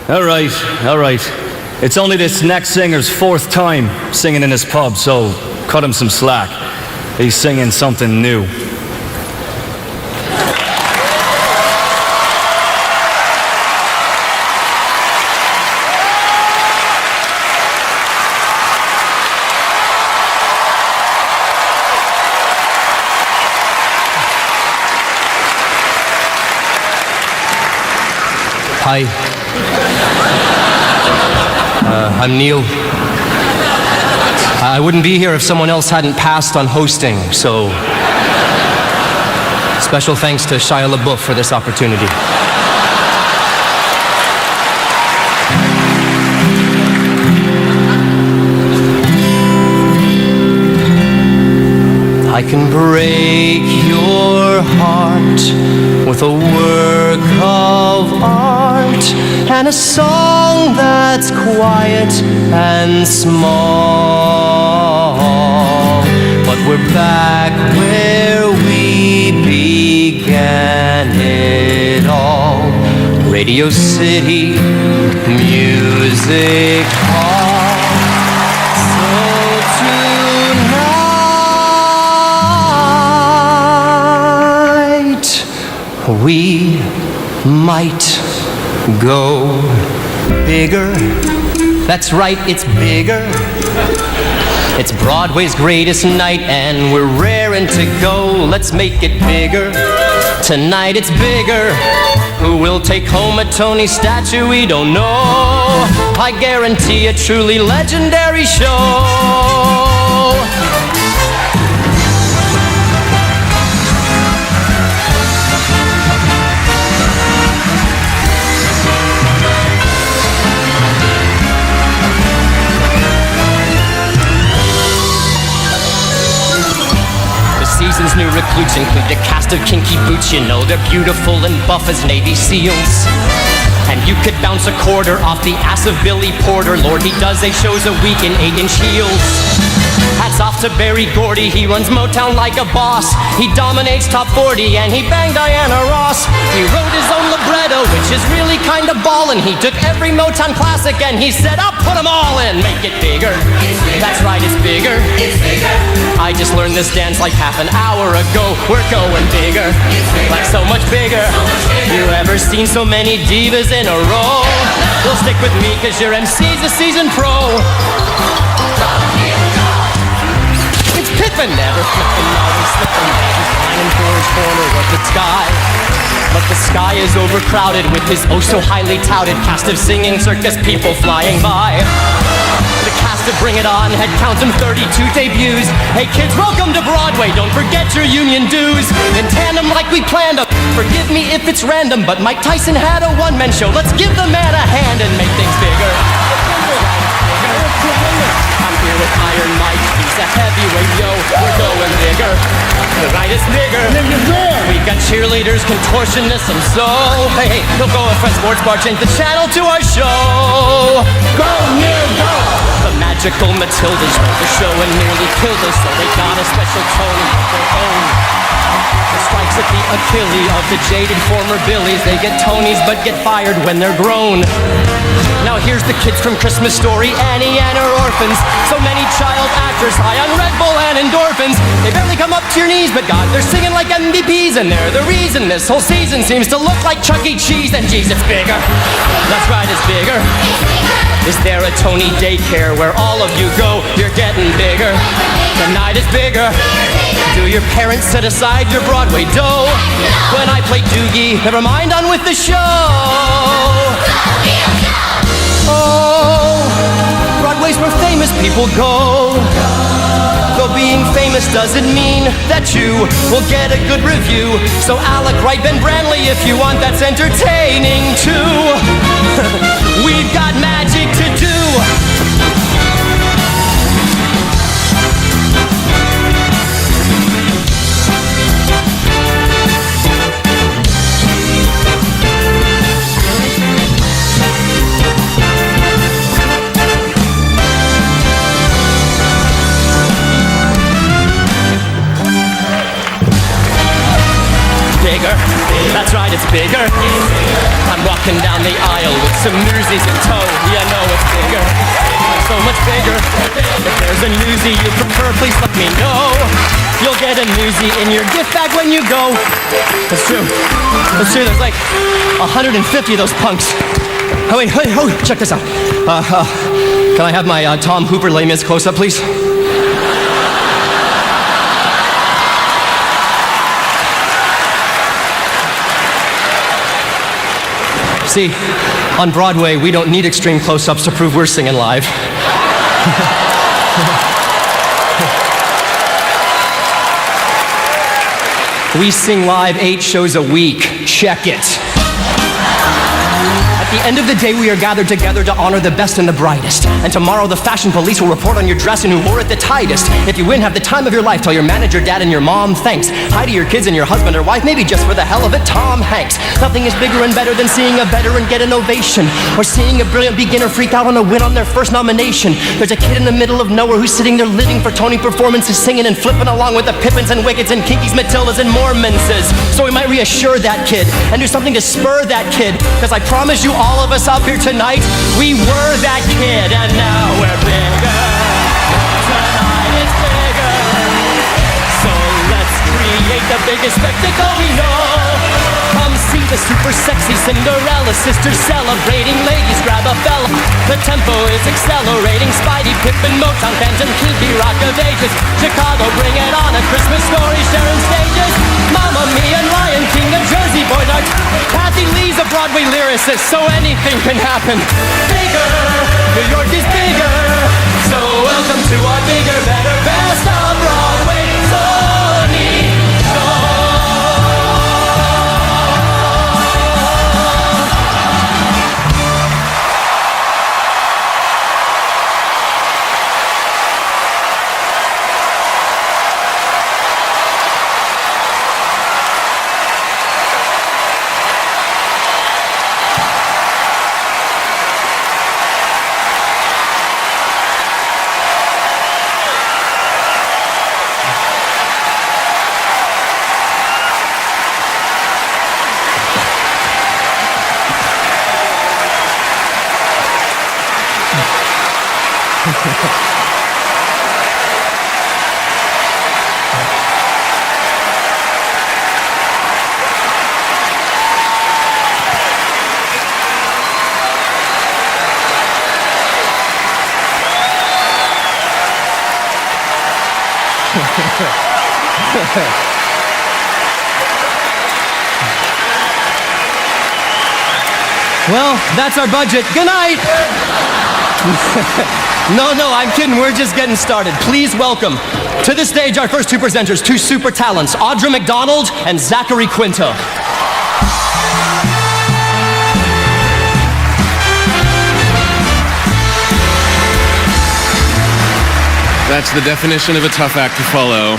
All right. It's only this next singer's fourth time singing in this pub, so cut him some slack. He's singing something new. Hi. I'm Neil. I wouldn't be here if someone else hadn't passed on hosting, so special thanks to Shia LaBeouf for this opportunity. I can break your heart with a work of art and a song that's quiet and small. But we're back where we began it all. Radio City Music Hall. We might go bigger. That's right, it's bigger. It's Broadway's greatest night and we're raring to go. Let's make it bigger. Tonight it's bigger. Who will take home a Tony statue? We don't know. I guarantee a truly legendary show. Season's new recruits include a cast of kinky boots. You know they're beautiful and buff as Navy SEALs. And you could bounce a quarter off the ass of Billy Porter. Lord, he does 8 shows a week in 8-inch heels. Hats off to Berry Gordy, he runs Motown like a boss. He dominates top 40 and he banged Diana Ross. He wrote his own libretto, which is really kind of ballin'. He took every Motown classic and he said, I'll put them all in. Make it bigger. That's right, it's bigger. It's bigger. I just learned this dance like half an hour ago. We're going bigger. Like so much bigger. You ever seen so many divas in a row? Well, stick with me cause your MC's a seasoned pro. It's Pippin, never flippin', always slippin'. He's flying for his corner of the sky. But the sky is overcrowded with his oh so highly touted cast of singing circus people flying by. The cast of Bring It On had counted 32 debuts. Hey kids, welcome to Broadway, don't forget your union dues. In tandem like we planned them, forgive me if it's random, but Mike Tyson had a one-man show. Let's give the man a hand and make things bigger. I'm here with Iron Mike, he's a heavyweight, yo. We're going bigger. The night is bigger. We've got cheerleaders, contortionists, and so hey, he'll go if Fred Sports Bar change the channel to our show. Go, Neil, go! The magical Matildas wrote the show and nearly killed us, so they got a special tone of their own. The strikes at the Achilles of the jaded former Billies. They get Tonys but get fired when they're grown. Now here's the kids from Christmas Story, Annie and her orphans. So many child actors high on Red Bull and endorphins. They barely come up to your knees, but God, they're singing like MVPs. And they're the reason this whole season seems to look like Chuck E. Cheese. And geez, it's bigger. That's right, it's bigger. Is there a Tony daycare where all of you go? You're getting bigger. The night is bigger. Do your parents set aside your Broadway dough? When I play Doogie, never mind, on with the show. Oh, Broadway's where famous people go. Though being famous doesn't mean that you will get a good review. So Alec, write Ben Brantley if you want, that's entertaining too. We've got magic to do. Bigger, that's right. right, it's bigger. I'm walking down the aisle with some newsies in tow. You know it's bigger. So much bigger. If there's a newsie you prefer, please let me know. You'll get a newsie in your gift bag when you go. That's true. That's true. There's like 150 of those punks. Oh, wait, hey, oh, check this out. Can I have my Tom Hooper Les Mis close-up, please? See, on Broadway, we don't need extreme close-ups to prove we're singing live. We sing live 8 shows a week. Check it. At the end of the day, we are gathered together to honor the best and the brightest. And tomorrow, the fashion police will report on your dress and who wore it the tightest. If you win, have the time of your life. Tell your manager, dad, and your mom thanks. Hi to your kids and your husband or wife, maybe just for the hell of it, Tom Hanks. Nothing is bigger and better than seeing a veteran get an ovation, or seeing a brilliant beginner freak out on a win on their first nomination. There's a kid in the middle of nowhere who's sitting there living for Tony performances, singing and flipping along with the Pippins and Wickets and Kinkies, Matildas and Mormonses. So we might reassure that kid and do something to spur that kid, because I promise you, all of us up here tonight, we were that kid, and now we're bigger. Tonight it's bigger. So let's create the biggest spectacle we know. Come see the super sexy Cinderella sisters celebrating. Ladies, grab a fella. The tempo is accelerating. Spidey, Pippin, Motown, Phantom, Kid, Rock of Ages. Chicago, bring it on. A Christmas Story, sharing stages. Mamma Mia and Lion King, the Jersey Boys are. Kathy Lee's a Broadway lyricist, so anything can happen. Bigger, New York is bigger. So welcome to our bigger, better, best of Broadway. Sony Show. Well, that's our budget. Good night. No, I'm kidding. We're just getting started. Please welcome to the stage our first 2 presenters, 2 super talents, Audra McDonald and Zachary Quinto. That's the definition of a tough act to follow.